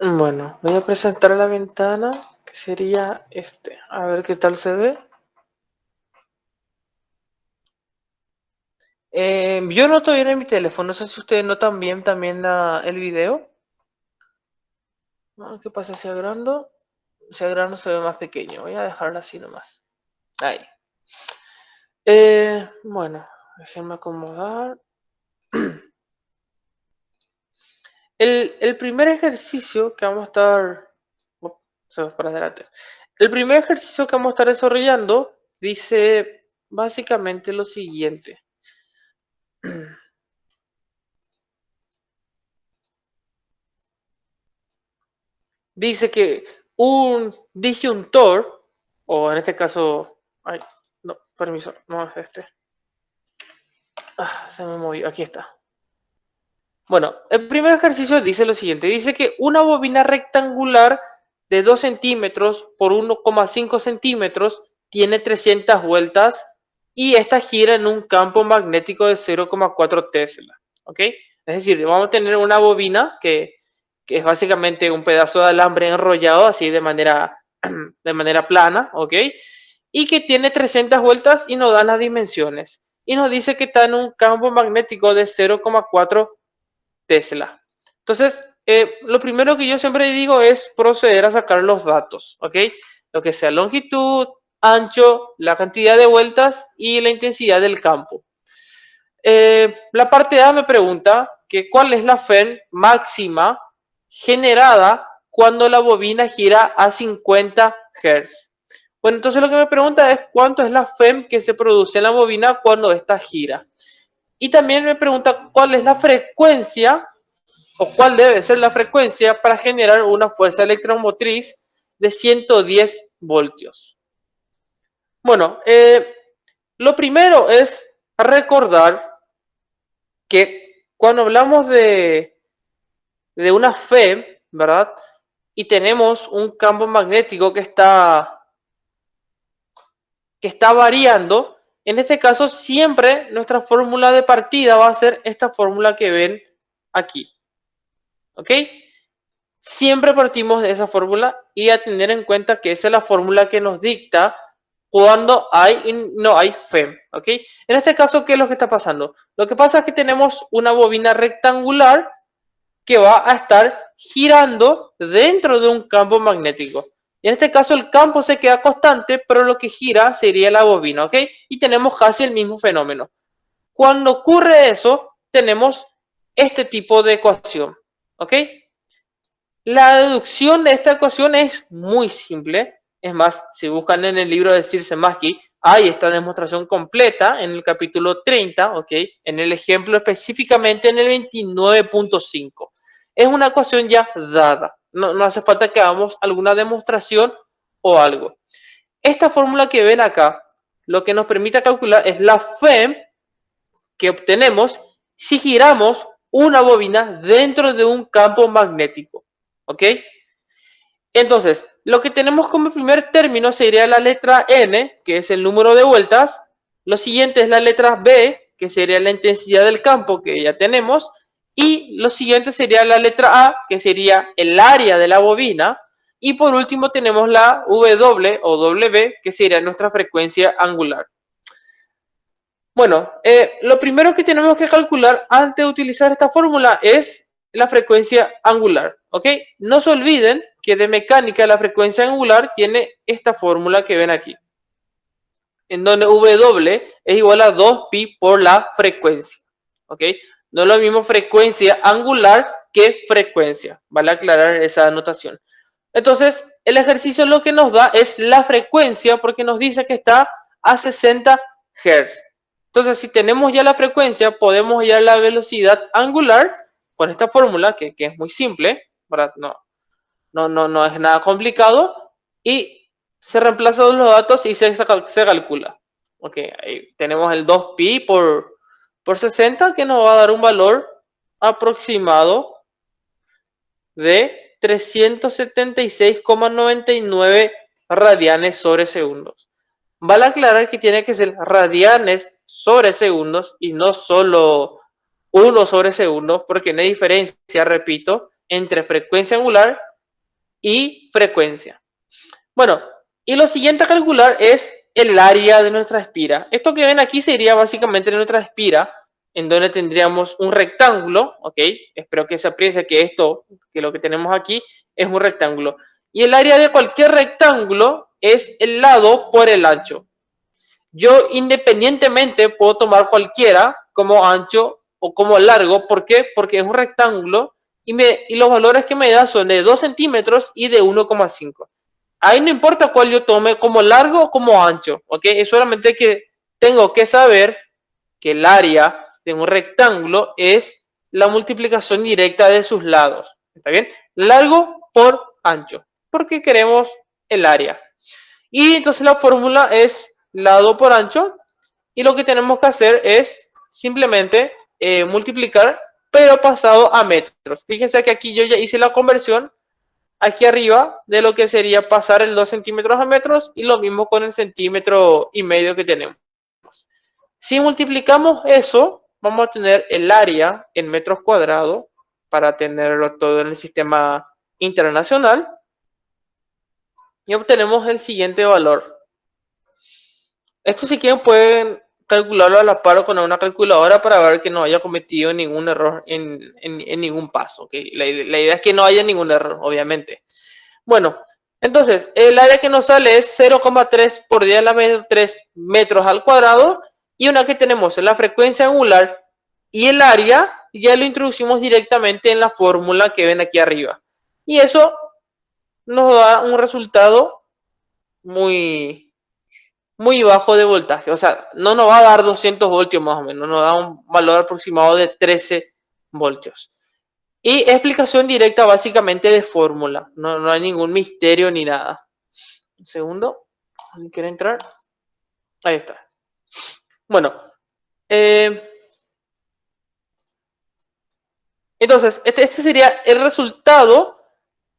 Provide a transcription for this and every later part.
Bueno, voy a presentar la ventana, que sería este. A ver qué tal se ve. Yo noto bien en mi teléfono, no sé si ustedes notan bien también el video. ¿Qué pasa si agrando? Si agrando se ve más pequeño. Voy a dejarlo así nomás. Ahí. Bueno, déjenme acomodar. El primer ejercicio que vamos a estar... se va para adelante. El primer ejercicio que vamos a estar desarrollando dice básicamente lo siguiente. Dice que un disyuntor, o en este caso, ay, no, permiso, no es este. Se me movió, aquí está. Bueno, el primer ejercicio dice lo siguiente, dice que una bobina rectangular de 2 centímetros por 1,5 centímetros tiene 300 vueltas y esta gira en un campo magnético de 0,4 Tesla, ¿ok? Es decir, vamos a tener una bobina que es básicamente un pedazo de alambre enrollado así de manera plana, ¿ok? Y que tiene 300 vueltas y nos da las dimensiones. Y nos dice que está en un campo magnético de 0,4 Tesla. Entonces, lo primero que yo siempre digo es proceder a sacar los datos, ¿ok? Lo que sea longitud, ancho, la cantidad de vueltas y la intensidad del campo. La parte A me pregunta que cuál es la FEM máxima generada cuando la bobina gira a 50 Hz. Bueno, entonces lo que me pregunta es cuánto es la FEM que se produce en la bobina cuando esta gira. Y también me pregunta cuál es la frecuencia o cuál debe ser la frecuencia para generar una fuerza electromotriz de 110 voltios. Bueno, lo primero es recordar que cuando hablamos de una FEM, ¿verdad? Y tenemos un campo magnético que está variando, en este caso siempre nuestra fórmula de partida va a ser esta fórmula que ven aquí. ¿Ok? Siempre partimos de esa fórmula y a tener en cuenta que esa es la fórmula que nos dicta cuando hay y no hay FEM, ¿ok? En este caso, ¿qué es lo que está pasando? Lo que pasa es que tenemos una bobina rectangular que va a estar girando dentro de un campo magnético. En este caso el campo se queda constante, pero lo que gira sería la bobina, ¿ok? Y tenemos casi el mismo fenómeno. Cuando ocurre eso, tenemos este tipo de ecuación, ¿ok? La deducción de esta ecuación es muy simple. Es más, si buscan en el libro de Szymanski, hay esta demostración completa en el capítulo 30, ¿ok? En el ejemplo específicamente en el 29.5. Es una ecuación ya dada. No hace falta que hagamos alguna demostración o algo. Esta fórmula que ven acá, lo que nos permite calcular es la FEM que obtenemos si giramos una bobina dentro de un campo magnético, ¿ok? Entonces, lo que tenemos como primer término sería la letra N, que es el número de vueltas. Lo siguiente es la letra B, que sería la intensidad del campo que ya tenemos. Y lo siguiente sería la letra A, que sería el área de la bobina. Y por último tenemos la W o W, que sería nuestra frecuencia angular. Bueno, lo primero que tenemos que calcular antes de utilizar esta fórmula es la frecuencia angular, ¿ok? No se olviden que de mecánica la frecuencia angular tiene esta fórmula que ven aquí, en donde W es igual a 2pi por la frecuencia, ¿ok? No es lo mismo frecuencia angular que frecuencia, vale aclarar esa anotación. Entonces, el ejercicio lo que nos da es la frecuencia porque nos dice que está a 60 Hz. Entonces, si tenemos ya la frecuencia, podemos hallar la velocidad angular con esta fórmula, que es muy simple, ¿verdad? No es nada complicado, y se reemplazan los datos y se calcula. Ok, ahí tenemos el 2pi por 60, que nos va a dar un valor aproximado de 376,99 radianes sobre segundos. Vale aclarar que tiene que ser radianes sobre segundos y no solo 1 sobre segundos, porque no hay diferencia, repito, entre frecuencia angular y frecuencia. Bueno, y lo siguiente a calcular es el área de nuestra espira. Esto que ven aquí sería básicamente nuestra espira, en donde tendríamos un rectángulo, ¿ok? Espero que se aprecie que lo que tenemos aquí es un rectángulo. Y el área de cualquier rectángulo es el lado por el ancho. Yo independientemente puedo tomar cualquiera como ancho o como largo. ¿Por qué? Porque es un rectángulo y los valores que me da son de 2 centímetros y de 1,5. Ahí no importa cuál yo tome, como largo o como ancho, ¿ok? Es solamente que tengo que saber que el área de un rectángulo es la multiplicación directa de sus lados. ¿Está bien? Largo por ancho, porque queremos el área. Y entonces la fórmula es lado por ancho y lo que tenemos que hacer es simplemente multiplicar, pero pasado a metros. Fíjense que aquí yo ya hice la conversión aquí arriba de lo que sería pasar el 2 centímetros a metros y lo mismo con el centímetro y medio que tenemos. Si multiplicamos eso, vamos a tener el área en metros cuadrados para tenerlo todo en el sistema internacional y obtenemos el siguiente valor. Esto si quieren pueden calcularlo a la par con una calculadora para ver que no haya cometido ningún error en ningún paso. ¿Okay? La idea es que no haya ningún error, obviamente. Bueno, entonces el área que nos sale es 0,3 por 10 a la menos 3 metros al cuadrado. Y una que tenemos en la frecuencia angular y el área ya lo introducimos directamente en la fórmula que ven aquí arriba. Y eso nos da un resultado muy bajo de voltaje. O sea, no nos va a dar 200 voltios más o menos, nos da un valor aproximado de 13 voltios. Y explicación directa básicamente de fórmula. No hay ningún misterio ni nada. Un segundo. ¿Alguien quiere entrar? Ahí está. Bueno. Entonces, este sería el resultado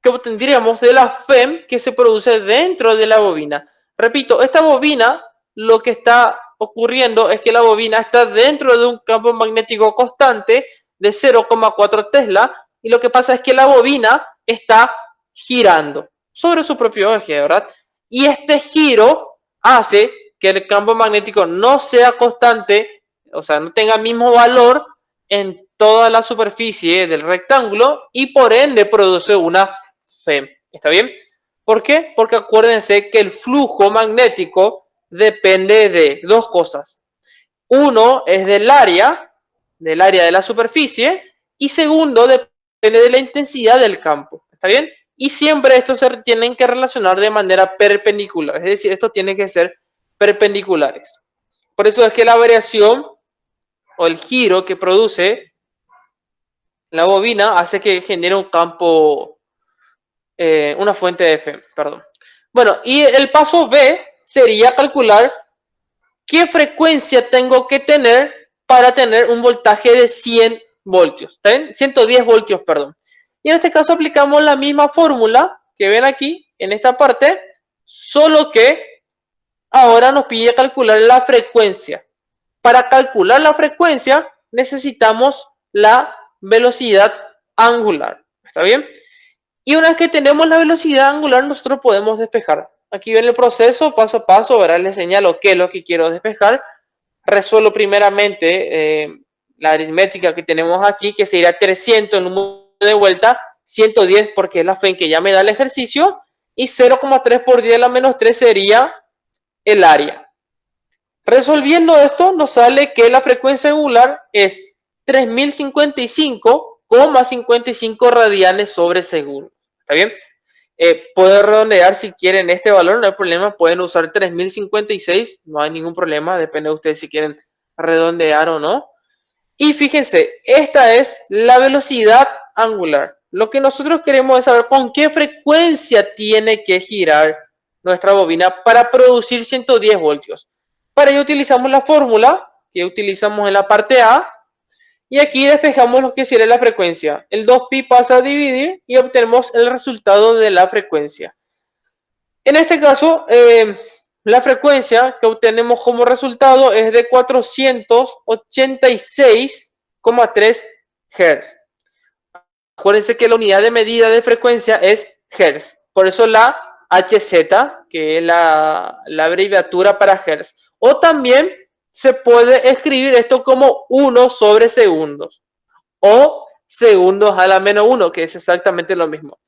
que obtendríamos de la FEM que se produce dentro de la bobina. Repito, esta bobina, lo que está ocurriendo es que la bobina está dentro de un campo magnético constante de 0,4 Tesla y lo que pasa es que la bobina está girando sobre su propio eje, ¿verdad? Y este giro hace que el campo magnético no sea constante, o sea, no tenga el mismo valor en toda la superficie del rectángulo y por ende produce una FEM. ¿Está bien? ¿Por qué? Porque acuérdense que el flujo magnético depende de dos cosas. Uno es del área de la superficie y segundo depende de la intensidad del campo. ¿Está bien? Y siempre estos se tienen que relacionar de manera perpendicular. Es decir, estos tienen que ser perpendiculares. Por eso es que la variación o el giro que produce la bobina hace que genere un campo, una fuente de FM, perdón. Bueno, y el paso B sería calcular qué frecuencia tengo que tener para tener un voltaje de 100 voltios, ¿está bien? 110 voltios, perdón. Y en este caso aplicamos la misma fórmula que ven aquí en esta parte, solo que ahora nos pide calcular la frecuencia. Para calcular la frecuencia necesitamos la velocidad angular. ¿Está bien? Y una vez que tenemos la velocidad angular, nosotros podemos despejar. Aquí ven el proceso, paso a paso, ¿verdad? Les señalo qué es lo que quiero despejar. Resuelvo primeramente la aritmética que tenemos aquí, que sería 300 en número de vuelta, 110 porque es la FEM que ya me da el ejercicio, y 0,3 por 10 a la menos 3 sería el área. Resolviendo esto, nos sale que la frecuencia angular es 3055,55 radianes sobre segundo. ¿Está bien? Puedo redondear si quieren este valor, no hay problema. Pueden usar 3056, no hay ningún problema. Depende de ustedes si quieren redondear o no. Y fíjense, esta es la velocidad angular. Lo que nosotros queremos es saber con qué frecuencia tiene que girar nuestra bobina para producir 110 voltios. Para ello utilizamos la fórmula que utilizamos en la parte A y aquí despejamos lo que sería la frecuencia. El 2pi pasa a dividir y obtenemos el resultado de la frecuencia. En este caso, la frecuencia que obtenemos como resultado es de 486,3 Hz. Acuérdense que la unidad de medida de frecuencia es Hz. Por eso la HZ, que es la abreviatura para Hz. O también se puede escribir esto como 1 sobre segundos. O segundos a la menos 1, que es exactamente lo mismo.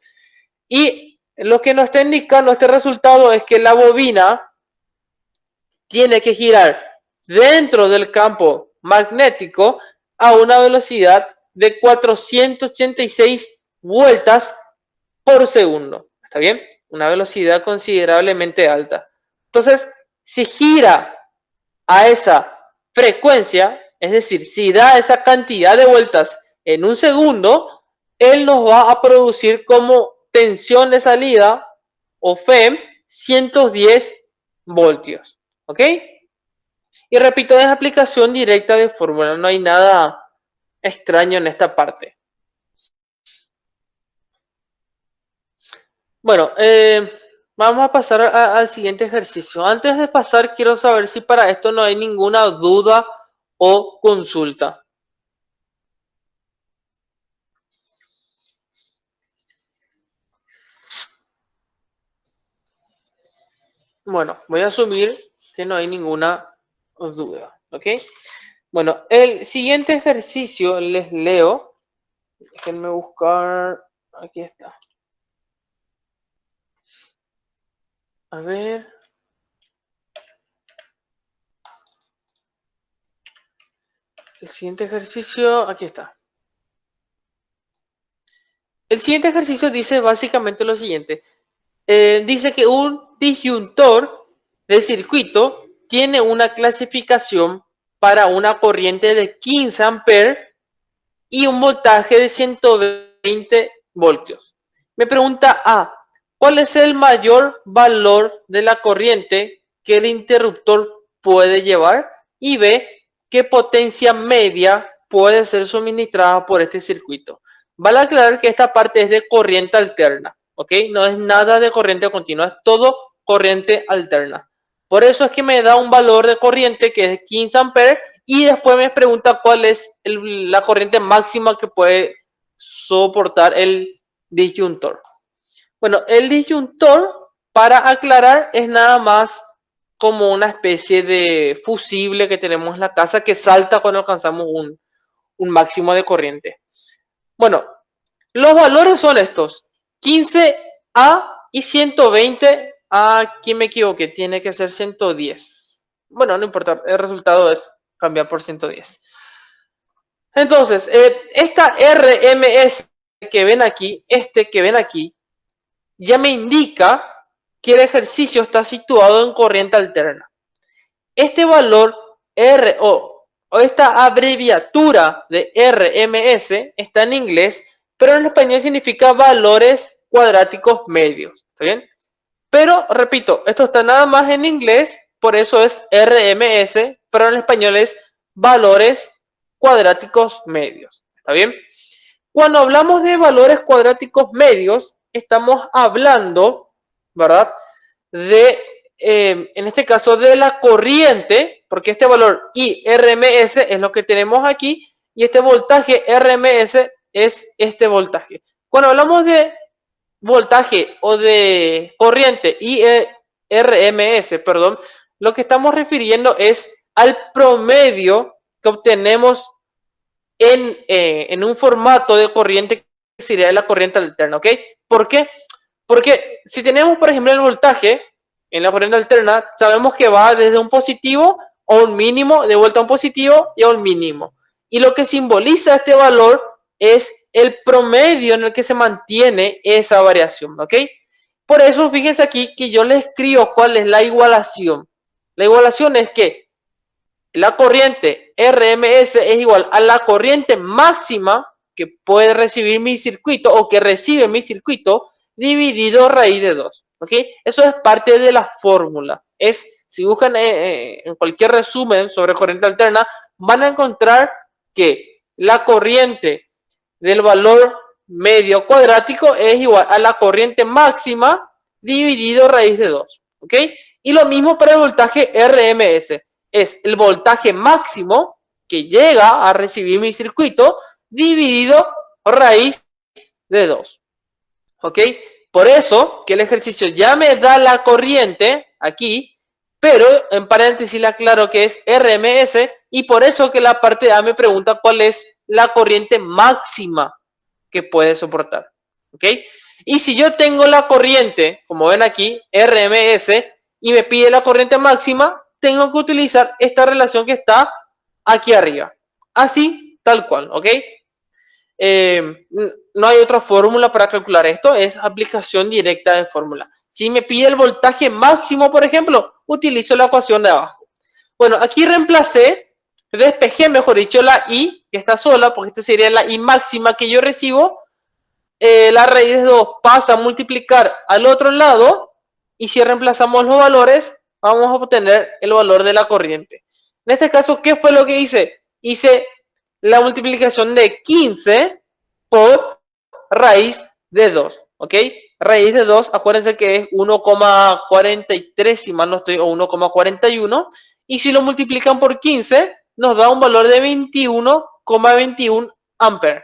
Y lo que nos está indicando este resultado es que la bobina tiene que girar dentro del campo magnético a una velocidad de 486 vueltas por segundo. ¿Está bien? Una velocidad considerablemente alta. Entonces, si gira a esa frecuencia, es decir, si da esa cantidad de vueltas en un segundo, él nos va a producir como tensión de salida o FEM 110 voltios. ¿Ok? Y repito, es aplicación directa de fórmula, no hay nada extraño en esta parte. Bueno, vamos a pasar al siguiente ejercicio. Antes de pasar, quiero saber si para esto no hay ninguna duda o consulta. Bueno, voy a asumir que no hay ninguna duda, ¿ok? Bueno, el siguiente ejercicio les leo. Déjenme buscar. Aquí está. A ver. El siguiente ejercicio, aquí está. El siguiente ejercicio dice básicamente lo siguiente. Dice que un disyuntor de circuito tiene una clasificación para una corriente de 15 amperes y un voltaje de 120 voltios. Me pregunta A, ¿cuál es el mayor valor de la corriente que el interruptor puede llevar? Y B, ¿qué potencia media puede ser suministrada por este circuito? Vale aclarar que esta parte es de corriente alterna, ¿ok? No es nada de corriente continua, es todo corriente alterna. Por eso es que me da un valor de corriente que es 15 amperes y después me pregunta cuál es la corriente máxima que puede soportar el disyuntor. Bueno, el disyuntor, para aclarar, es nada más como una especie de fusible que tenemos en la casa que salta cuando alcanzamos un máximo de corriente. Bueno, los valores son estos: 15A y 120. Aquí me equivoqué, tiene que ser 110. Bueno, no importa, el resultado es cambiar por 110. Entonces, esta RMS que ven aquí, que ven aquí, ya me indica que el ejercicio está situado en corriente alterna. Este valor R o esta abreviatura de RMS está en inglés, pero en español significa valores cuadráticos medios. ¿Está bien? Pero, repito, esto está nada más en inglés, por eso es RMS, pero en español es valores cuadráticos medios. ¿Está bien? Cuando hablamos de valores cuadráticos medios, estamos hablando, ¿verdad? De, en este caso, de la corriente, porque este valor IRMS es lo que tenemos aquí, y este voltaje RMS es este voltaje. Cuando hablamos de voltaje o de corriente IRMS, perdón, lo que estamos refiriendo es al promedio que obtenemos en un formato de corriente que sería la corriente alterna, ¿ok? ¿Por qué? Porque si tenemos, por ejemplo, el voltaje en la corriente alterna, sabemos que va desde un positivo a un mínimo, de vuelta a un positivo y a un mínimo. Y lo que simboliza este valor es el promedio en el que se mantiene esa variación, ¿ok? Por eso, fíjense aquí que yo les escribo cuál es la igualación. La igualación es que la corriente RMS es igual a la corriente máxima que puede recibir mi circuito o que recibe mi circuito dividido raíz de 2. ¿Ok? Eso es parte de la fórmula. Si buscan en cualquier resumen sobre corriente alterna, van a encontrar que la corriente del valor medio cuadrático es igual a la corriente máxima dividido raíz de 2. ¿Ok? Y lo mismo para el voltaje RMS. Es el voltaje máximo que llega a recibir mi circuito dividido raíz de 2. ¿Ok? Por eso que el ejercicio ya me da la corriente aquí, pero en paréntesis le aclaro que es RMS y por eso que la parte A me pregunta cuál es la corriente máxima que puede soportar. ¿Ok? Y si yo tengo la corriente, como ven aquí, RMS, y me pide la corriente máxima, tengo que utilizar esta relación que está aquí arriba. Así, tal cual, ¿ok? No hay otra fórmula para calcular esto, es aplicación directa de fórmula. Si me pide el voltaje máximo, por ejemplo, utilizo la ecuación de abajo. Bueno, aquí despejé, mejor dicho, la I, que está sola, porque esta sería la I máxima que yo recibo. La raíz de 2 pasa a multiplicar al otro lado, y si reemplazamos los valores, vamos a obtener el valor de la corriente. En este caso, ¿qué fue lo que hice? Hice la multiplicación de 15 por raíz de 2, ¿ok? Raíz de 2, acuérdense que es 1,43, si mal no estoy, o 1,41, y si lo multiplican por 15, nos da un valor de 21,21 amperes.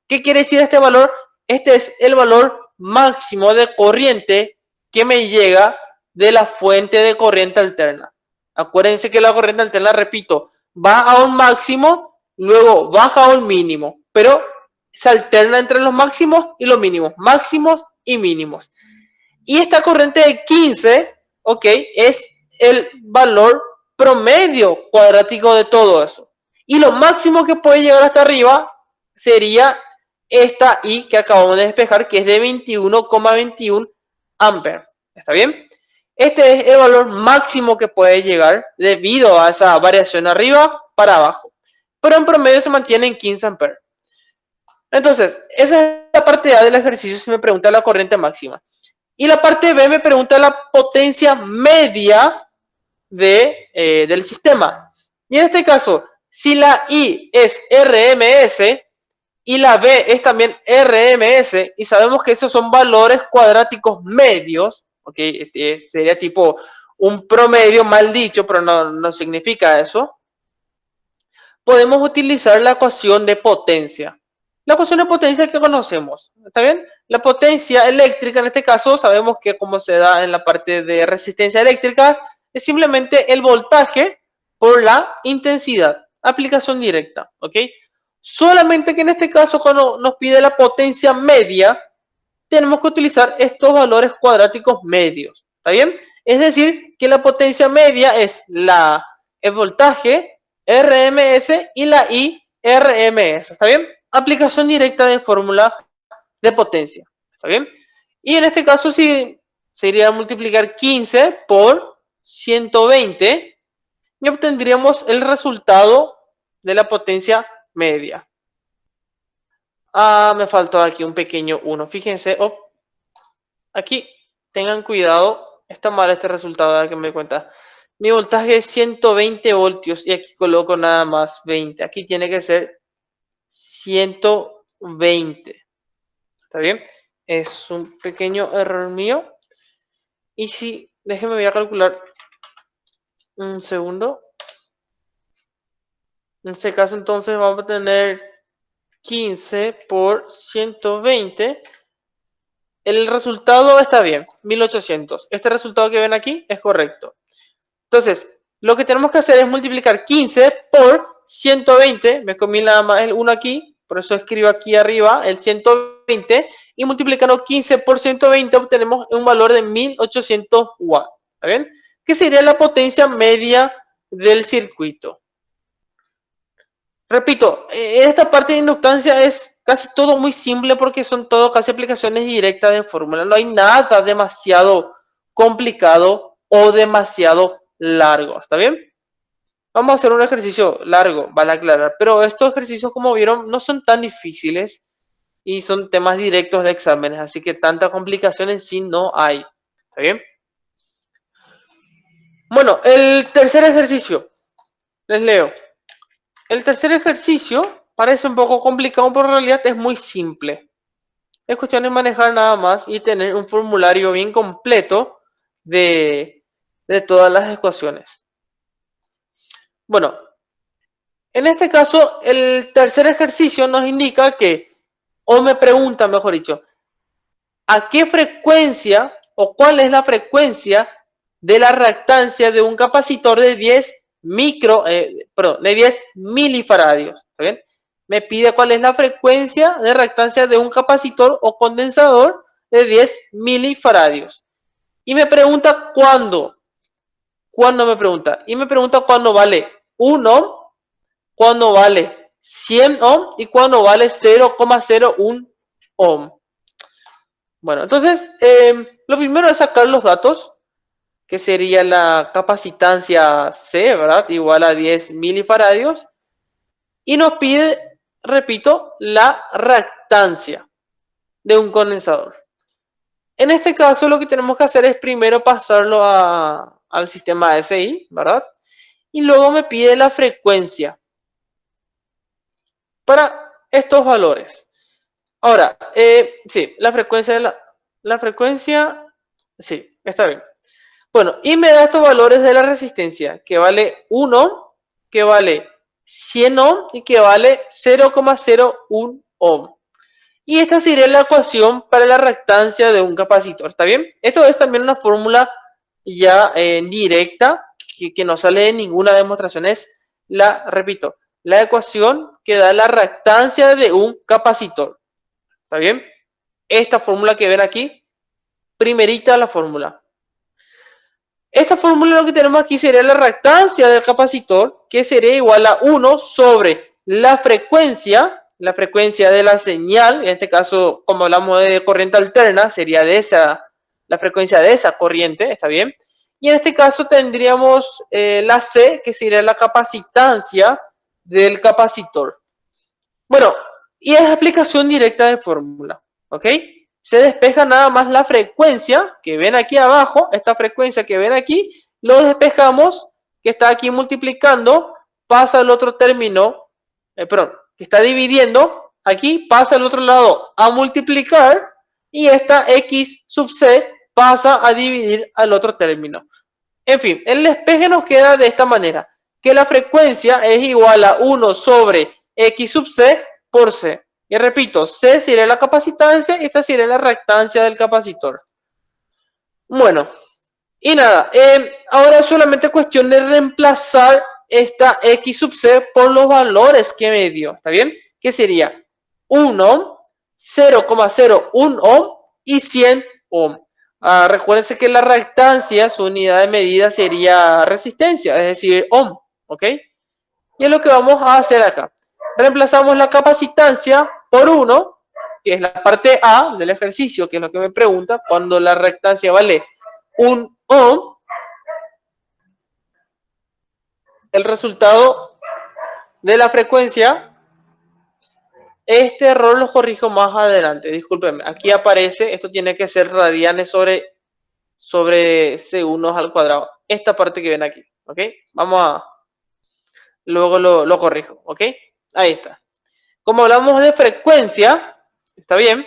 ¿Qué quiere decir este valor? Este es el valor máximo de corriente que me llega de la fuente de corriente alterna. Acuérdense que la corriente alterna, repito, va a un máximo, luego baja a un mínimo, pero se alterna entre los máximos y los mínimos, máximos y mínimos. Y esta corriente de 15, ok, es el valor promedio cuadrático de todo eso. Y lo máximo que puede llegar hasta arriba sería esta I que acabamos de despejar, que es de 21,21 amperes. ¿Está bien? Este es el valor máximo que puede llegar debido a esa variación arriba para abajo. Pero en promedio se mantiene en 15 amperes. Entonces, esa es la parte A del ejercicio si me pregunta la corriente máxima. Y la parte B me pregunta la potencia media del sistema. Y en este caso, si la I es RMS y la B es también RMS, y sabemos que esos son valores cuadráticos medios, ¿ok? Sería tipo un promedio mal dicho, pero no significa eso. Podemos utilizar la ecuación de potencia. La ecuación de potencia que conocemos, ¿está bien? La potencia eléctrica, en este caso, sabemos que como se da en la parte de resistencia eléctrica, es simplemente el voltaje por la intensidad. Aplicación directa, ¿ok? Solamente que en este caso, cuando nos pide la potencia media, tenemos que utilizar estos valores cuadráticos medios, ¿está bien? Es decir, que la potencia media es el voltaje RMS y la I RMS, ¿está bien? Aplicación directa de fórmula de potencia, ¿está bien? Y en este caso sí sería multiplicar 15 por 120 y obtendríamos el resultado de la potencia media. Me faltó aquí un pequeño 1. Fíjense, aquí tengan cuidado, está mal este resultado, ahora que me doy cuenta. Mi voltaje es 120 voltios y aquí coloco nada más 20. Aquí tiene que ser 120. ¿Está bien? Es un pequeño error mío. Y si, déjenme voy a calcular un segundo. En este caso entonces vamos a tener 15 por 120. El resultado está bien, 1800. Este resultado que ven aquí es correcto. Entonces, lo que tenemos que hacer es multiplicar 15 por 120. Me comí nada más el 1 aquí, por eso escribo aquí arriba el 120. Y multiplicando 15 por 120 obtenemos un valor de 1800 watts. ¿Está bien? Que sería la potencia media del circuito. Repito, esta parte de inductancia es casi todo muy simple porque son todo casi aplicaciones directas de fórmula. No hay nada demasiado complicado o demasiado largo. ¿Está bien? Vamos a hacer un ejercicio largo, vale aclarar. Pero estos ejercicios, como vieron, no son tan difíciles y son temas directos de exámenes. Así que tanta complicación en sí no hay. ¿Está bien? Bueno, el tercer ejercicio. Les leo. El tercer ejercicio parece un poco complicado, pero en realidad es muy simple. Es cuestión de manejar nada más y tener un formulario bien completo de todas las ecuaciones. Bueno, en este caso, el tercer ejercicio nos indica que, o me pregunta, mejor dicho, a qué frecuencia o cuál es la frecuencia de la reactancia de un capacitor de 10 de 10 milifaradios. ¿Está bien? Me pide cuál es la frecuencia de reactancia de un capacitor o condensador de 10 milifaradios. Y me pregunta cuándo. ¿Cuándo me pregunta? Y me pregunta cuándo vale 1 ohm, cuándo vale 100 ohm y cuándo vale 0,01 ohm. Bueno, entonces, lo primero es sacar los datos, que sería la capacitancia C, ¿verdad? Igual a 10 milifaradios. Y nos pide, repito, la reactancia de un condensador. En este caso, lo que tenemos que hacer es primero pasarlo al sistema SI, ¿verdad? Y luego me pide la frecuencia para estos valores. Ahora, sí, la frecuencia, sí, está bien. Bueno, y me da estos valores de la resistencia, que vale 1, que vale 100 ohm y que vale 0,01 ohm. Y esta sería la ecuación para la reactancia de un capacitor, ¿está bien? Esto es también una fórmula ya directa, que no sale de ninguna demostración, repito, la ecuación que da la reactancia de un capacitor, ¿está bien? Esta fórmula que ven aquí, primerita la fórmula. Esta fórmula lo que tenemos aquí sería la reactancia del capacitor, que sería igual a 1 sobre la frecuencia de la señal, en este caso, como hablamos de corriente alterna, sería la frecuencia de esa corriente, ¿está bien? Y en este caso tendríamos la C, que sería la capacitancia del capacitor. Bueno, y es aplicación directa de fórmula, ¿ok? Se despeja nada más la frecuencia que ven aquí abajo, esta frecuencia que ven aquí, lo despejamos, que está aquí multiplicando, pasa al otro término, que está dividiendo, aquí pasa al otro lado a multiplicar, y esta X sub C pasa a dividir al otro término. En fin, el despeje nos queda de esta manera, que la frecuencia es igual a 1 sobre X sub C por C. Y repito, C sería la capacitancia y esta sería la reactancia del capacitor. Bueno, y nada, ahora es solamente cuestión de reemplazar esta X sub C por los valores que me dio, ¿está bien? Que sería 1 ohm, 0,01 ohm y 100 ohm. Recuérdense que la reactancia, su unidad de medida sería resistencia, es decir, ohm, ¿ok? Y es lo que vamos a hacer acá. Reemplazamos la capacitancia por 1, que es la parte A del ejercicio, que es lo que me pregunta, cuando la reactancia vale 1 ohm. El resultado de la frecuencia, este error lo corrijo más adelante, discúlpenme. Aquí aparece, esto tiene que ser radianes sobre segundos al cuadrado. Esta parte que ven aquí, ¿ok? Luego lo corrijo, ¿ok? Ahí está. Como hablamos de frecuencia, está bien,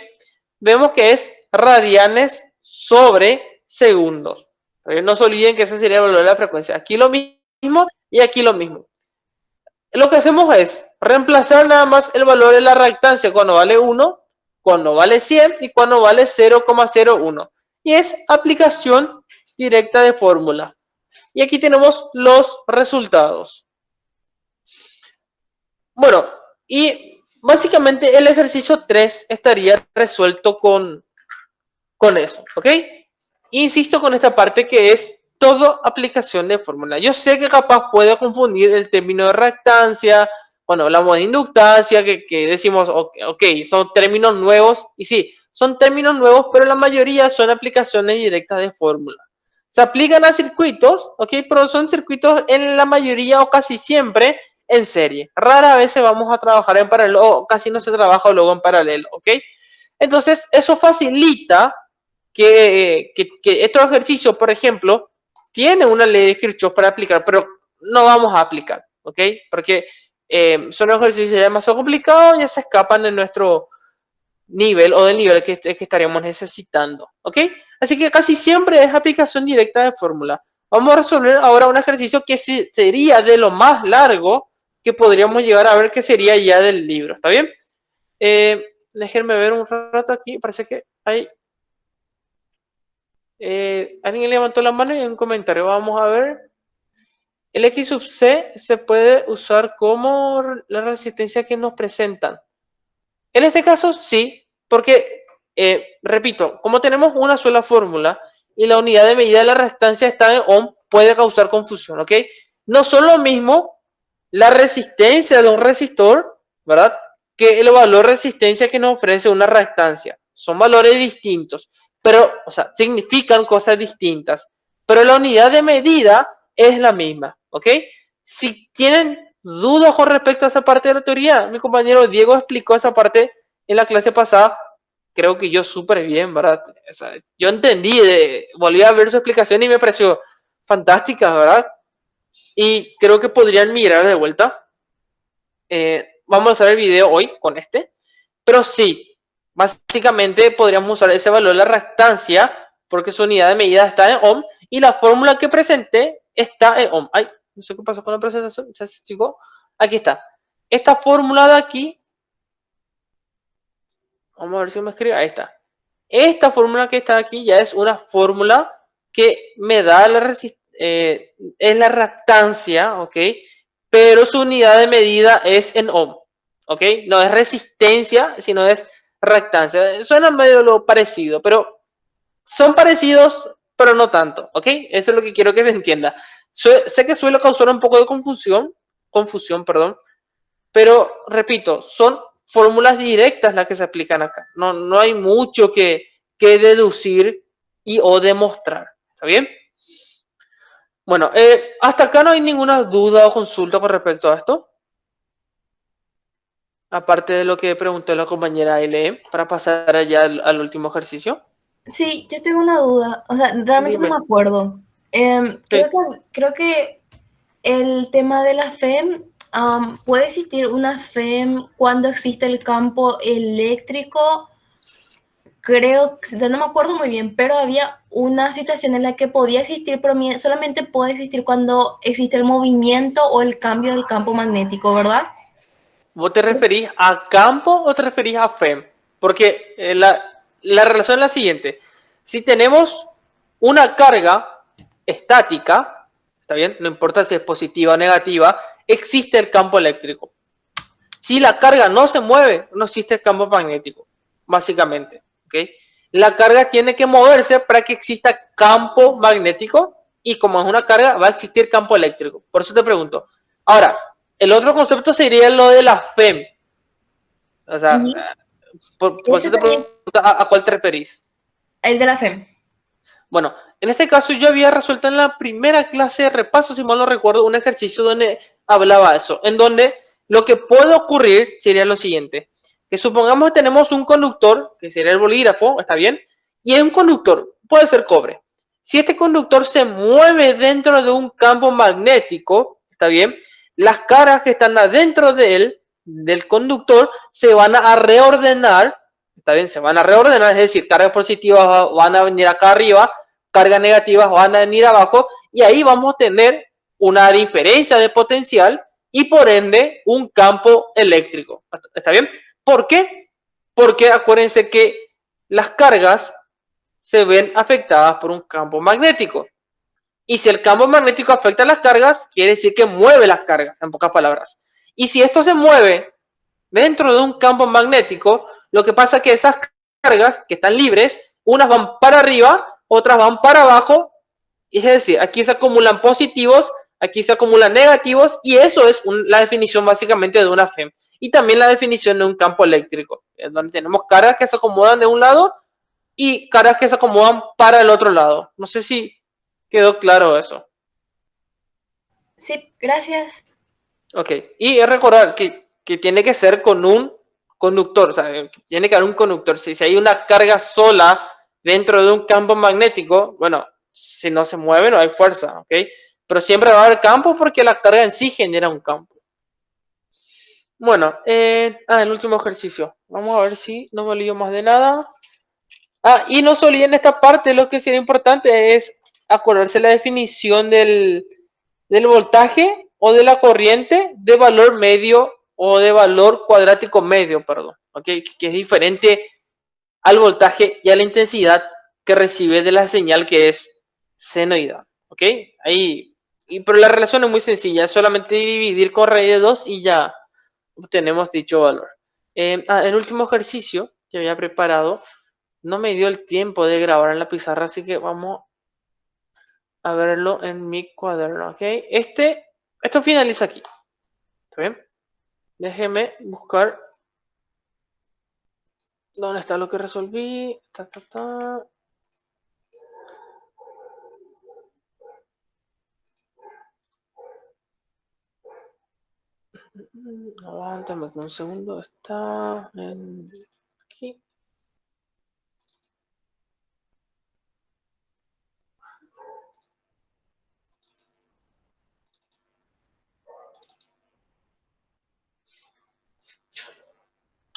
vemos que es radianes sobre segundos. No se olviden que ese sería el valor de la frecuencia. Aquí lo mismo y aquí lo mismo. Lo que hacemos es reemplazar nada más el valor de la reactancia cuando vale 1, cuando vale 100 y cuando vale 0,01. Y es aplicación directa de fórmula. Y aquí tenemos los resultados. Bueno, y básicamente el ejercicio 3 estaría resuelto con eso, ¿ok? Insisto con esta parte que es todo aplicación de fórmula. Yo sé que capaz puede confundir el término de reactancia, cuando hablamos de inductancia, que decimos, ok, son términos nuevos, y sí, son términos nuevos, pero la mayoría son aplicaciones directas de fórmula. Se aplican a circuitos, ok, pero son circuitos en la mayoría o casi siempre en serie. Rara vez vamos a trabajar en paralelo, o casi no se trabaja luego en paralelo, ok. Entonces, eso facilita que estos ejercicios, por ejemplo, tienen una ley de Kirchhoff para aplicar, pero no vamos a aplicar, ¿ok? Porque son ejercicios ya demasiado complicados, ya se escapan de nuestro nivel o del nivel que estaríamos necesitando, ¿ok? Así que casi siempre es aplicación directa de fórmula. Vamos a resolver ahora un ejercicio que sería de lo más largo que podríamos llegar a ver, que sería ya del libro, ¿está bien? Déjenme ver un rato aquí, parece que hay Alguien levantó la mano y un comentario. Vamos a ver. El X sub C se puede usar como la resistencia que nos presentan. En este caso sí, porque, repito, como tenemos una sola fórmula y la unidad de medida de la resistencia está en ohm, puede causar confusión, ¿ok? No son lo mismo la resistencia de un resistor, ¿verdad? Que el valor de resistencia que nos ofrece una resistencia. Son valores distintos, pero, o sea, significan cosas distintas. Pero la unidad de medida es la misma, ¿ok? Si tienen dudas con respecto a esa parte de la teoría, mi compañero Diego explicó esa parte en la clase pasada, creo que yo súper bien, ¿verdad? O sea, yo entendí, volví a ver su explicación y me pareció fantástica, ¿verdad? Y creo que podrían mirar de vuelta. Vamos a hacer el video hoy con este, pero sí, básicamente podríamos usar ese valor de la reactancia porque su unidad de medida está en ohm y la fórmula que presenté está en ohm. Ay, no sé qué pasó con la presentación, ya se sigo. Aquí está. Esta fórmula de aquí, vamos a ver si me escribe, ahí está. Esta fórmula que está aquí ya es una fórmula que me da es la reactancia, ¿ok? Pero su unidad de medida es en ohm, ¿ok? No es resistencia, sino es reactancia. Suena medio lo parecido, pero son parecidos, pero no tanto, ¿ok? Eso es lo que quiero que se entienda. Sé que suele causar un poco de confusión, perdón, pero repito, son fórmulas directas las que se aplican acá. No hay mucho que deducir y o demostrar. ¿Está bien? Bueno, hasta acá no hay ninguna duda o consulta con respecto a esto. Aparte de lo que preguntó la compañera LE, para pasar allá al último ejercicio. Sí, yo tengo una duda. O sea, realmente no Dime. me acuerdo. Sí. Creo que el tema de la FEM, ¿puede existir una FEM cuando existe el campo eléctrico? Creo, no me acuerdo muy bien, pero había una situación en la que podía existir, pero solamente puede existir cuando existe el movimiento o el cambio del campo magnético, ¿verdad? ¿Vos te referís a campo o te referís a FEM? Porque la relación es la siguiente. Si tenemos una carga estática, ¿está bien? No importa si es positiva o negativa, existe el campo eléctrico. Si la carga no se mueve, no existe el campo magnético, básicamente. ¿Okay? La carga tiene que moverse para que exista campo magnético y como es una carga, va a existir campo eléctrico. Por eso te pregunto. Ahora, el otro concepto sería lo de la FEM. O sea, Y por ese eso te también, pregunto a cuál te referís. el de la FEM. Bueno, en este caso yo había resuelto en la primera clase de repaso, si mal no recuerdo, un ejercicio donde hablaba eso, en donde lo que puede ocurrir sería lo siguiente, que supongamos que tenemos un conductor, que sería el bolígrafo, ¿está bien? Y es un conductor, puede ser cobre. Si este conductor se mueve dentro de un campo magnético, ¿está bien? Las caras que están adentro de él, del conductor, se van a reordenar, ¿está bien? Se van a reordenar, es decir, cargas positivas van a venir acá arriba, cargas negativas van a venir abajo y ahí vamos a tener una diferencia de potencial y por ende un campo eléctrico. ¿Está bien? ¿Por qué? Porque acuérdense que las cargas se ven afectadas por un campo magnético. Y si el campo magnético afecta a las cargas, quiere decir que mueve las cargas, en pocas palabras. Y si esto se mueve dentro de un campo magnético, lo que pasa es que esas cargas que están libres, unas van para arriba, otras van para abajo, es decir, aquí se acumulan positivos, aquí se acumulan negativos, y eso es la definición básicamente de una FEM. Y también la definición de un campo eléctrico, donde tenemos cargas que se acomodan de un lado y cargas que se acomodan para el otro lado. No sé si quedó claro eso. Sí, gracias. Ok, y recordar que tiene que ser con un conductor, o sea, tiene que haber un conductor. Si hay una carga sola dentro de un campo magnético, bueno, si no se mueve no hay fuerza, ¿ok? Pero siempre va a haber campo porque la carga en sí genera un campo. Bueno, el último ejercicio. Vamos a ver si no me olvido más de nada. Y no se olviden esta parte, lo que sería importante es acordarse la definición del voltaje o de la corriente de valor medio o de valor cuadrático medio, perdón, ¿ok? Que es diferente al voltaje y a la intensidad que recibe de la señal que es senoidal. ¿Ok? Ahí, pero la relación es muy sencilla, es solamente dividir con raíz de 2 y ya obtenemos dicho valor. El último ejercicio que había preparado no me dio el tiempo de grabar en la pizarra, así que vamos a verlo en mi cuaderno. ¿Ok? Esto finaliza aquí. ¿Está bien? Déjeme buscar dónde está lo que resolví. Aguántame un segundo. Está aquí.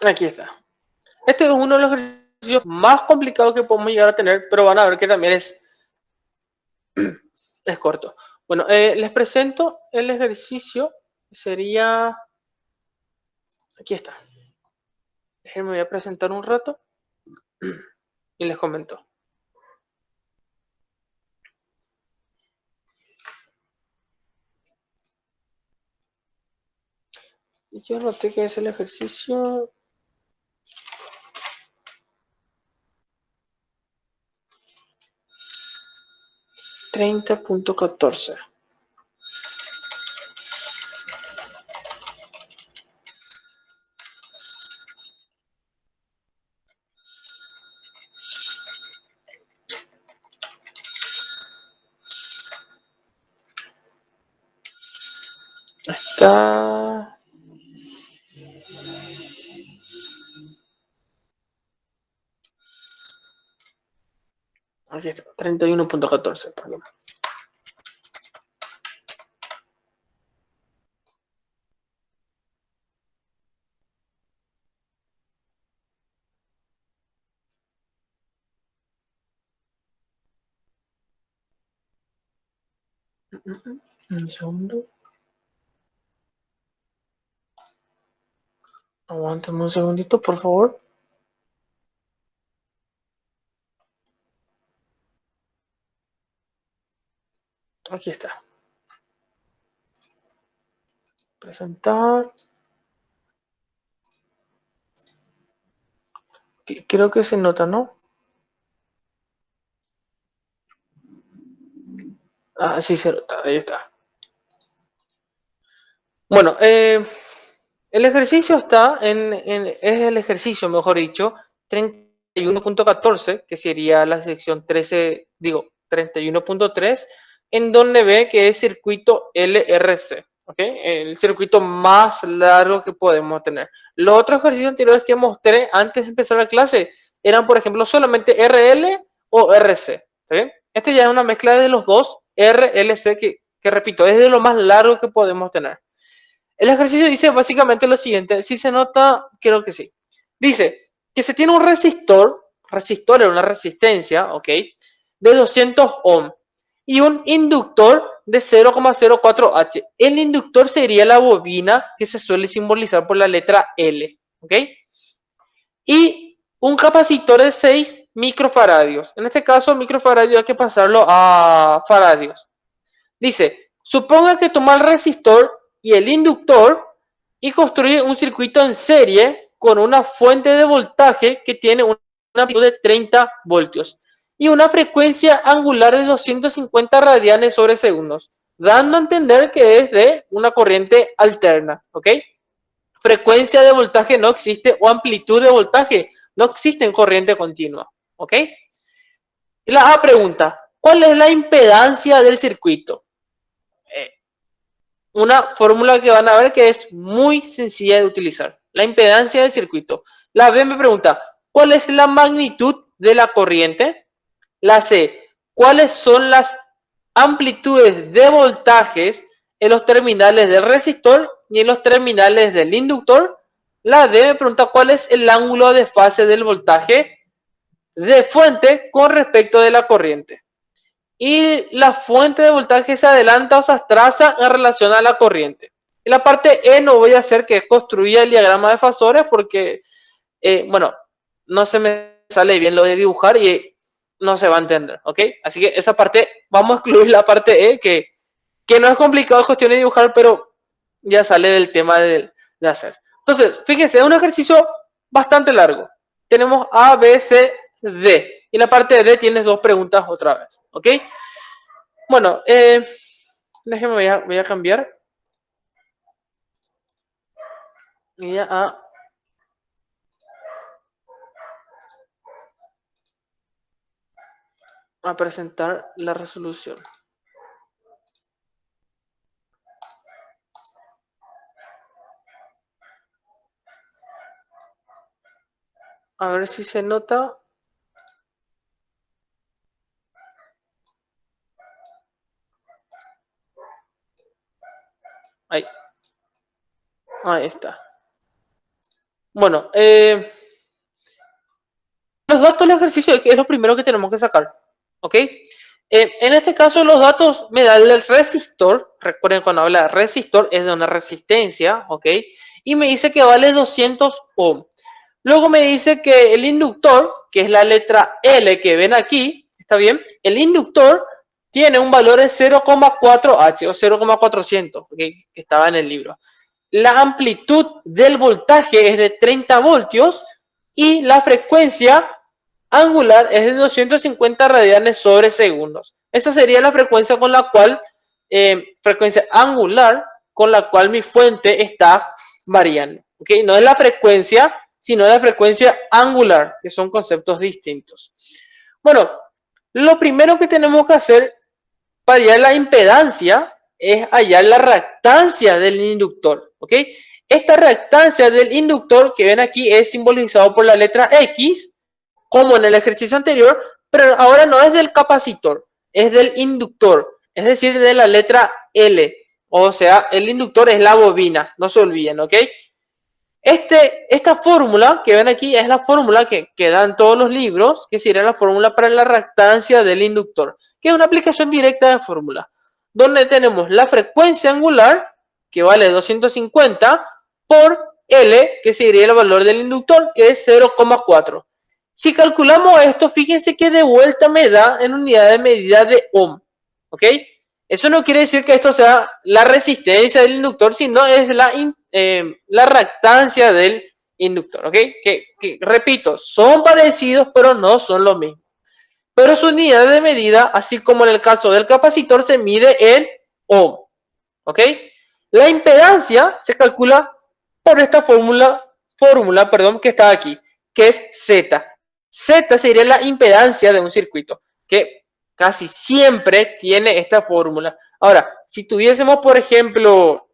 Aquí está. Este es uno de los ejercicios más complicados que podemos llegar a tener, pero van a ver que también es corto. Bueno, les presento el ejercicio. Sería... Aquí está. Déjenme voy a presentar un rato y les comento. Yo noté que es el ejercicio 30.14. Está... Aquí está, 31.14, perdón. Un segundo. Aguántame un segundito, por favor. Aquí está. Presentar. Creo que se nota, ¿no? Ah, sí se nota, ahí está. Bueno, el ejercicio está es el ejercicio, mejor dicho, 31.14, que sería la sección 13, digo, 31.3, en donde ve que es circuito LRC, ¿ok? El circuito más largo que podemos tener. Los otros ejercicios anteriores que mostré antes de empezar la clase eran, por ejemplo, solamente RL o RC, ¿está bien? Este ya es una mezcla de los dos, RLC, que repito, es de lo más largo que podemos tener. El ejercicio dice básicamente lo siguiente, si se nota, creo que sí. Dice que se tiene un resistor es una resistencia, ¿ok? De 200 ohm y un inductor de 0,04H. El inductor sería la bobina que se suele simbolizar por la letra L, ¿ok? Y un capacitor de 6 microfaradios. En este caso, microfaradios hay que pasarlo a faradios. Dice, suponga que toma el resistor y el inductor y construye un circuito en serie con una fuente de voltaje que tiene una amplitud de 30 voltios y una frecuencia angular de 250 radianes sobre segundos, dando a entender que es de una corriente alterna, ¿ok? Frecuencia de voltaje no existe o amplitud de voltaje no existe en corriente continua, ¿ok? Y la A pregunta, ¿cuál es la impedancia del circuito? Una fórmula que van a ver que es muy sencilla de utilizar. La impedancia del circuito. La B me pregunta, ¿cuál es la magnitud de la corriente? La C, ¿cuáles son las amplitudes de voltajes en los terminales del resistor y en los terminales del inductor? La D me pregunta, ¿cuál es el ángulo de fase del voltaje de fuente con respecto de la corriente? Y la fuente de voltaje se adelanta o se atrasa en relación a la corriente. En la parte E no voy a hacer que construya el diagrama de fasores porque, bueno, no se me sale bien lo de dibujar y no se va a entender, ¿ok? Así que esa parte, vamos a excluir la parte E, que no es complicado, es cuestión de dibujar, pero ya sale del tema de hacer. Entonces, fíjense, es un ejercicio bastante largo. Tenemos A, B, C, D. Y en la parte de D tienes dos preguntas otra vez, ¿ok? Bueno, déjenme, voy a cambiar. Voy a presentar la resolución. A ver si se nota. Ahí. Ahí está. Bueno, los datos del ejercicio es lo primero que tenemos que sacar. ¿Ok? En este caso los datos me dan el resistor. Recuerden cuando habla de resistor es de una resistencia. ¿Ok? Y me dice que vale 200 ohm. Luego me dice que el inductor, que es la letra L que ven aquí, ¿está bien? El inductor tiene un valor de 0,4H o 0,400, ¿okay? Que estaba en el libro. La amplitud del voltaje es de 30 voltios y la frecuencia angular es de 250 radianes sobre segundos. Esa sería la frecuencia con la cual, frecuencia angular con la cual mi fuente está variando. ¿Okay? No es la frecuencia, sino la frecuencia angular, que son conceptos distintos. Bueno, lo primero que tenemos que hacer para hallar la impedancia es hallar la reactancia del inductor. ¿Ok? Esta reactancia del inductor que ven aquí es simbolizado por la letra X, como en el ejercicio anterior, pero ahora no es del capacitor, es del inductor, es decir, de la letra L. O sea, el inductor es la bobina, no se olviden, ¿ok? Esta fórmula que ven aquí es la fórmula que dan todos los libros, que sería la fórmula para la reactancia del inductor, que es una aplicación directa de fórmula, donde tenemos la frecuencia angular, que vale 250, por L, que sería el valor del inductor, que es 0,4. Si calculamos esto, fíjense que de vuelta me da en unidad de medida de ohm, ¿ok? Eso no quiere decir que esto sea la resistencia del inductor, sino es la reactancia del inductor, ¿ok? Que, repito, son parecidos, pero no son lo mismo. Pero su unidad de medida, así como en el caso del capacitor, se mide en ohm, ¿ok? La impedancia se calcula por esta fórmula, que está aquí, que es Z. Z sería la impedancia de un circuito, que casi siempre tiene esta fórmula. Ahora, si tuviésemos, por ejemplo,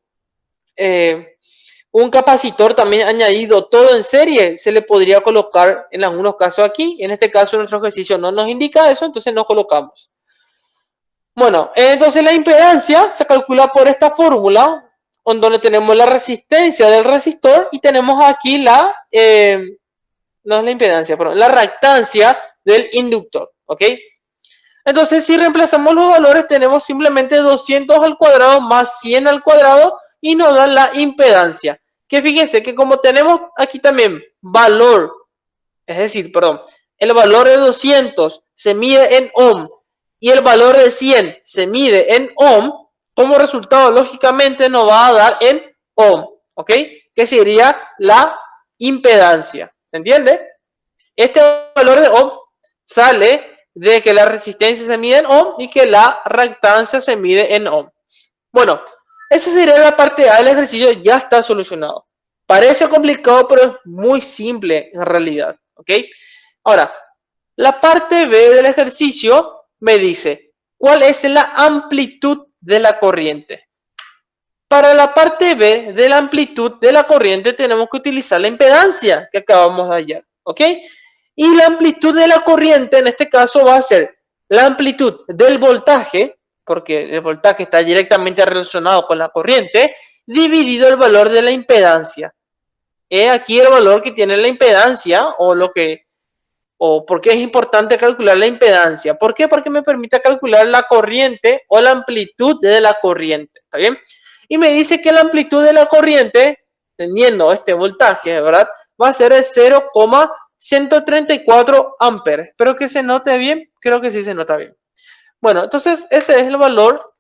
un capacitor también añadido todo en serie, se le podría colocar en algunos casos aquí. En este caso, nuestro ejercicio no nos indica eso, entonces no colocamos. Bueno, entonces la impedancia se calcula por esta fórmula, donde tenemos la resistencia del resistor y tenemos aquí no es la impedancia, perdón, la reactancia del inductor, ¿ok? Entonces, si reemplazamos los valores, tenemos simplemente 200 al cuadrado más 100 al cuadrado y nos dan la impedancia. Que fíjense que como tenemos aquí también valor, es decir, perdón, el valor de 200 se mide en ohm y el valor de 100 se mide en ohm, como resultado, lógicamente, nos va a dar en ohm, ¿ok? Que sería la impedancia, ¿entiende? Este valor de ohm sale de que la resistencia se mide en ohm y que la reactancia se mide en ohm. Bueno, esa sería la parte A del ejercicio, ya está solucionado. Parece complicado, pero es muy simple en realidad, ¿ok? Ahora, la parte B del ejercicio me dice, ¿cuál es la amplitud de la corriente? Para la parte B de la amplitud de la corriente tenemos que utilizar la impedancia que acabamos de hallar, ¿ok? Y la amplitud de la corriente en este caso va a ser la amplitud del voltaje, porque el voltaje está directamente relacionado con la corriente, dividido el valor de la impedancia. Aquí el valor que tiene la impedancia o por qué es importante calcular la impedancia. ¿Por qué? Porque me permite calcular la corriente o la amplitud de la corriente. ¿Está bien? Y me dice que la amplitud de la corriente, teniendo este voltaje, ¿verdad? Va a ser de 134 amperes. Espero que se note bien. Creo que sí se nota bien. Bueno, entonces ese es el valor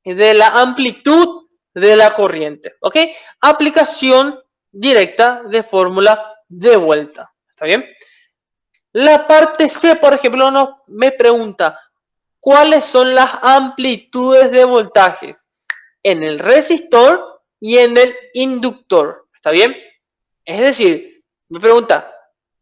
de la amplitud de la corriente. ¿Ok? Aplicación directa de fórmula de vuelta. ¿Está bien? La parte C, por ejemplo, me pregunta, ¿cuáles son las amplitudes de voltajes en el resistor y en el inductor? ¿Está bien? Es decir, me pregunta,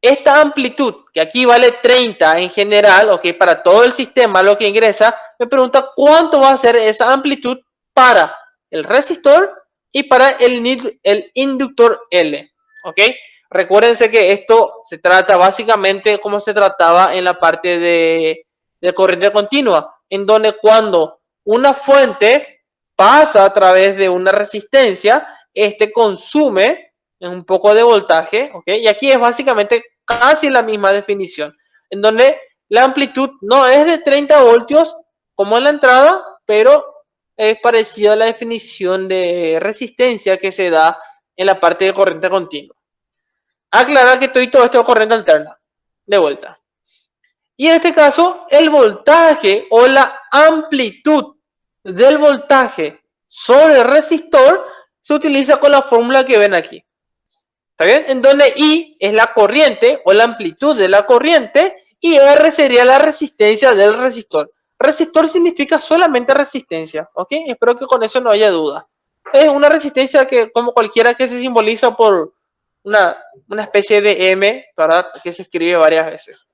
esta amplitud, que aquí vale 30 en general, ok, para todo el sistema lo que ingresa, me pregunta cuánto va a ser esa amplitud para el resistor y para el inductor L, ok. Recuérdense que esto se trata básicamente como se trataba en la parte de corriente continua, en donde cuando una fuente pasa a través de una resistencia, este consume un poco de voltaje, ¿ok? Y aquí es básicamente casi la misma definición, en donde la amplitud no es de 30 voltios como en la entrada, pero es parecido a la definición de resistencia que se da en la parte de corriente continua. Aclarar que todo esto es corriente alterna, de vuelta. Y en este caso, el voltaje o la amplitud del voltaje sobre el resistor se utiliza con la fórmula que ven aquí. ¿Está bien? En donde I es la corriente o la amplitud de la corriente y R sería la resistencia del resistor. Resistor significa solamente resistencia, ¿ok? Espero que con eso no haya duda. Es una resistencia que, como cualquiera, que se simboliza por una especie de M, ¿verdad? Que se escribe varias veces.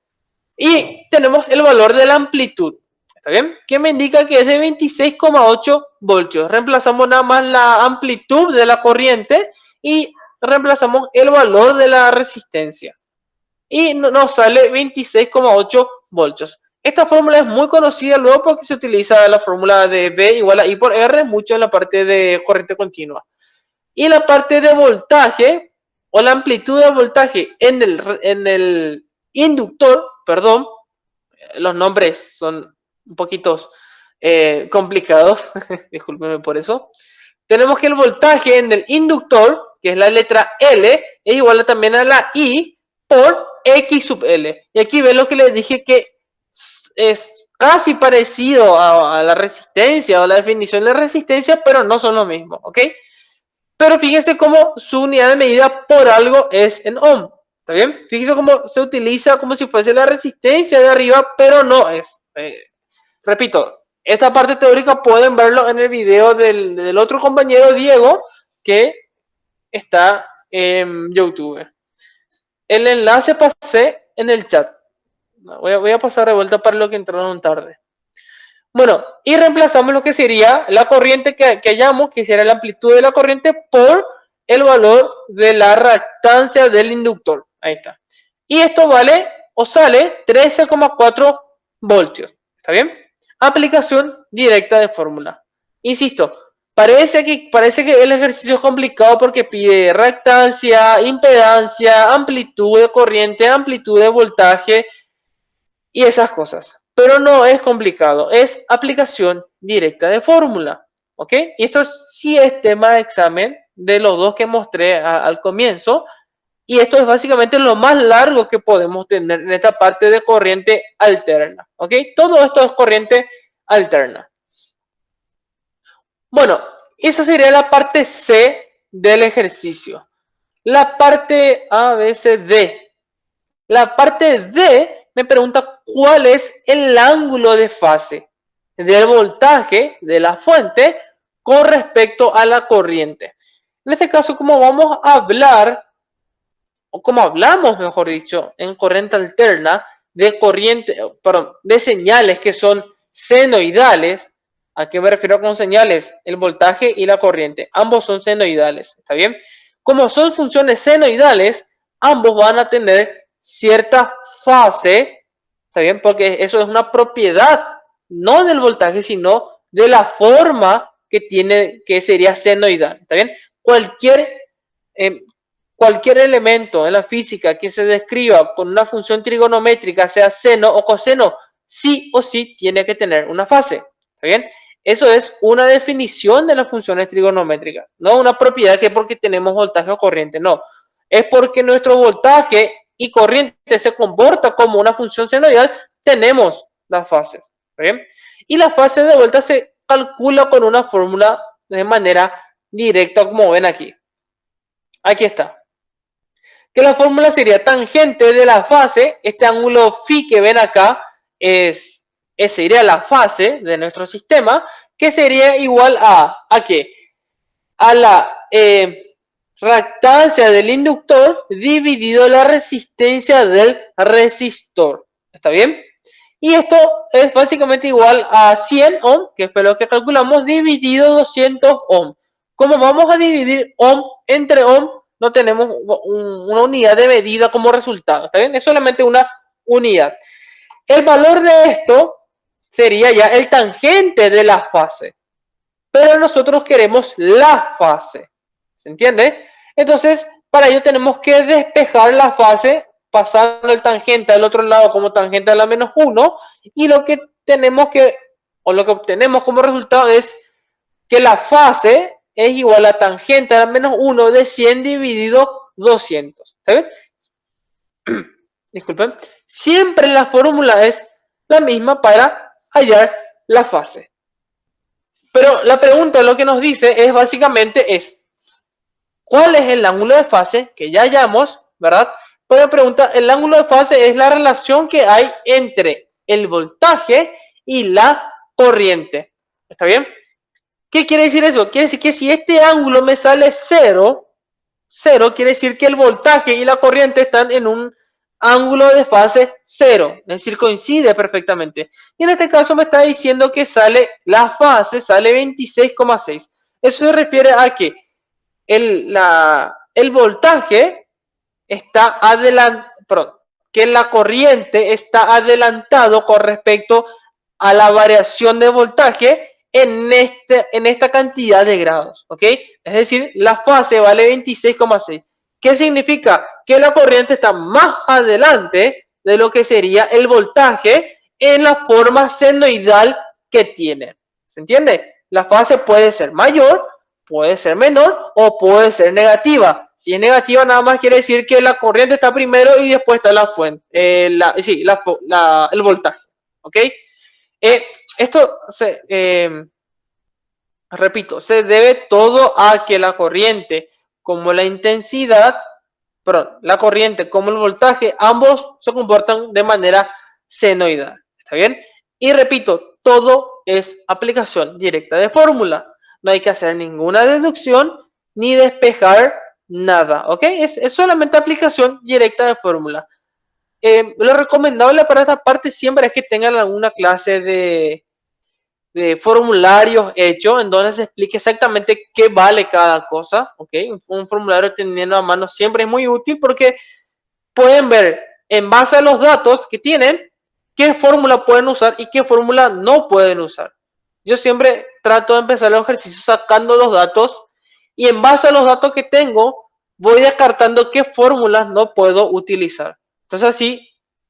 Y tenemos el valor de la amplitud, ¿está bien? Que me indica que es de 26,8 voltios. Reemplazamos nada más la amplitud de la corriente y reemplazamos el valor de la resistencia. Y nos sale 26,8 voltios. Esta fórmula es muy conocida luego porque se utiliza la fórmula de V igual a I por R mucho en la parte de corriente continua. Y la parte de voltaje o la amplitud de voltaje en el inductor, perdón, los nombres son un poquito complicados, discúlpenme por eso. Tenemos que el voltaje en el inductor, que es la letra L, es igual también a la I por X sub L. Y aquí ven lo que les dije que es casi parecido a la resistencia o la definición de resistencia, pero no son lo mismo, ¿ok? Pero fíjense cómo su unidad de medida por algo es en ohm. ¿Está bien? Fíjense cómo se utiliza como si fuese la resistencia de arriba, pero no es. Repito, esta parte teórica pueden verlo en el video del otro compañero Diego que está en YouTube. El enlace pasé en el chat. Voy a pasar de vuelta para los que entraron tarde. Bueno, y reemplazamos lo que sería la corriente que hallamos, que sería la amplitud de la corriente por el valor de la reactancia del inductor. Ahí está. Y esto vale o sale 13,4 voltios. ¿Está bien? Aplicación directa de fórmula. Insisto, parece que el ejercicio es complicado porque pide reactancia, impedancia, amplitud de corriente, amplitud de voltaje y esas cosas. Pero no es complicado, es aplicación directa de fórmula. ¿Ok? Y esto sí es tema de examen de los dos que mostré al comienzo. Y esto es básicamente lo más largo que podemos tener en esta parte de corriente alterna. ¿Ok? Todo esto es corriente alterna. Bueno, esa sería la parte C del ejercicio. La parte A, B, C, D. La parte D me pregunta cuál es el ángulo de fase del voltaje de la fuente con respecto a la corriente. En este caso, como vamos a hablar, o como hablamos, mejor dicho, en corriente alterna, de señales que son senoidales. ¿A qué me refiero con señales? El voltaje y la corriente. Ambos son senoidales, ¿está bien? Como son funciones senoidales, ambos van a tener cierta fase, ¿está bien? Porque eso es una propiedad, no del voltaje, sino de la forma que tiene, que sería senoidal, ¿está bien? Cualquier elemento en la física que se describa con una función trigonométrica, sea seno o coseno, sí o sí tiene que tener una fase, ¿está bien? Eso es una definición de las funciones trigonométricas, no una propiedad que porque tenemos voltaje o corriente, no. es porque nuestro voltaje y corriente se comporta como una función senoidal, tenemos las fases. ¿Bien? Y la fase de vuelta se calcula con una fórmula de manera directa, como ven aquí. Aquí está. Que la fórmula sería tangente de la fase, este ángulo phi que ven acá sería la fase de nuestro sistema, que sería igual ¿a qué? A la reactancia del inductor dividido la resistencia del resistor. ¿Está bien? Y esto es básicamente igual a 100 ohm, que fue lo que calculamos, dividido 200 ohm. Como vamos a dividir ohm entre ohm, no tenemos una unidad de medida como resultado. ¿Está bien? Es solamente una unidad. El valor de esto sería ya el tangente de la fase. Pero nosotros queremos la fase. ¿Se entiende? Entonces, para ello tenemos que despejar la fase pasando el tangente al otro lado como tangente a la menos 1. Y lo que obtenemos como resultado es que la fase es igual a tangente a la menos 1 de 100 dividido 200. ¿Está bien? Disculpen. Siempre la fórmula es la misma para hallar la fase. Pero la pregunta lo que nos dice es básicamente ¿cuál es el ángulo de fase? Que ya hallamos, ¿verdad? Pero la pregunta, el ángulo de fase es la relación que hay entre el voltaje y la corriente. ¿Está bien? ¿Qué quiere decir eso? Quiere decir que si este ángulo me sale 0, quiere decir que el voltaje y la corriente están en un ángulo de fase 0, es decir, coincide perfectamente. Y en este caso me está diciendo que la fase sale 26,6. Eso se refiere a que el voltaje está que la corriente está adelantado con respecto a la variación de voltaje en esta cantidad de grados, ¿ok? Es decir, la fase vale 26,6. ¿Qué significa? Que la corriente está más adelante de lo que sería el voltaje en la forma senoidal que tiene. ¿Se entiende? La fase puede ser mayor, puede ser menor o puede ser negativa. Si es negativa, nada más quiere decir que la corriente está primero y después está la fuente, el voltaje. ¿Ok? Esto repito, se debe todo a que la corriente como la intensidad, la corriente como el voltaje, ambos se comportan de manera senoidal. ¿Está bien? Y repito, todo es aplicación directa de fórmula. No hay que hacer ninguna deducción ni despejar nada. ¿Ok? Es solamente aplicación directa de fórmula. Lo recomendable para esta parte siempre es que tengan alguna clase de formularios hechos en donde se explique exactamente qué vale cada cosa. ¿Ok? Un formulario teniendo a mano siempre es muy útil porque pueden ver en base a los datos que tienen qué fórmula pueden usar y qué fórmula no pueden usar. Yo siempre trato de empezar los ejercicios sacando los datos y en base a los datos que tengo voy descartando qué fórmulas no puedo utilizar. Entonces así,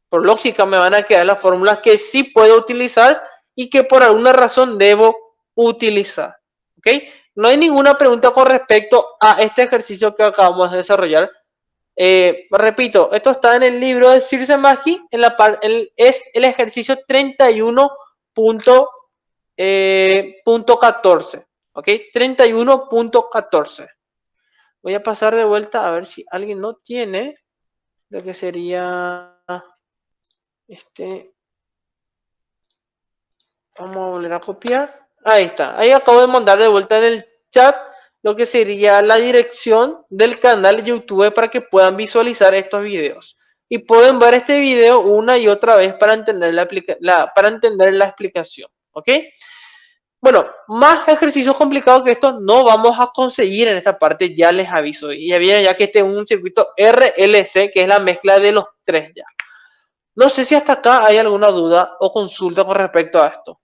por lógica, me van a quedar las fórmulas que sí puedo utilizar y que por alguna razón debo utilizar. ¿Ok? No hay ninguna pregunta con respecto a este ejercicio que acabamos de desarrollar. Repito, esto está en el libro de Circe Maggi, es el ejercicio 31.14. ¿Ok? 31.14. Voy a pasar de vuelta a ver si alguien no tiene lo que sería Vamos a volver a copiar. Ahí está. Ahí acabo de mandar de vuelta en el chat lo que sería la dirección del canal de YouTube para que puedan visualizar estos videos. Y pueden ver este video una y otra vez para entender la explicación. ¿Ok? Bueno, más ejercicios complicados que esto no vamos a conseguir en esta parte, ya les aviso. Y ya viene ya que este es un circuito RLC, que es la mezcla de los tres ya. No sé si hasta acá hay alguna duda o consulta con respecto a esto.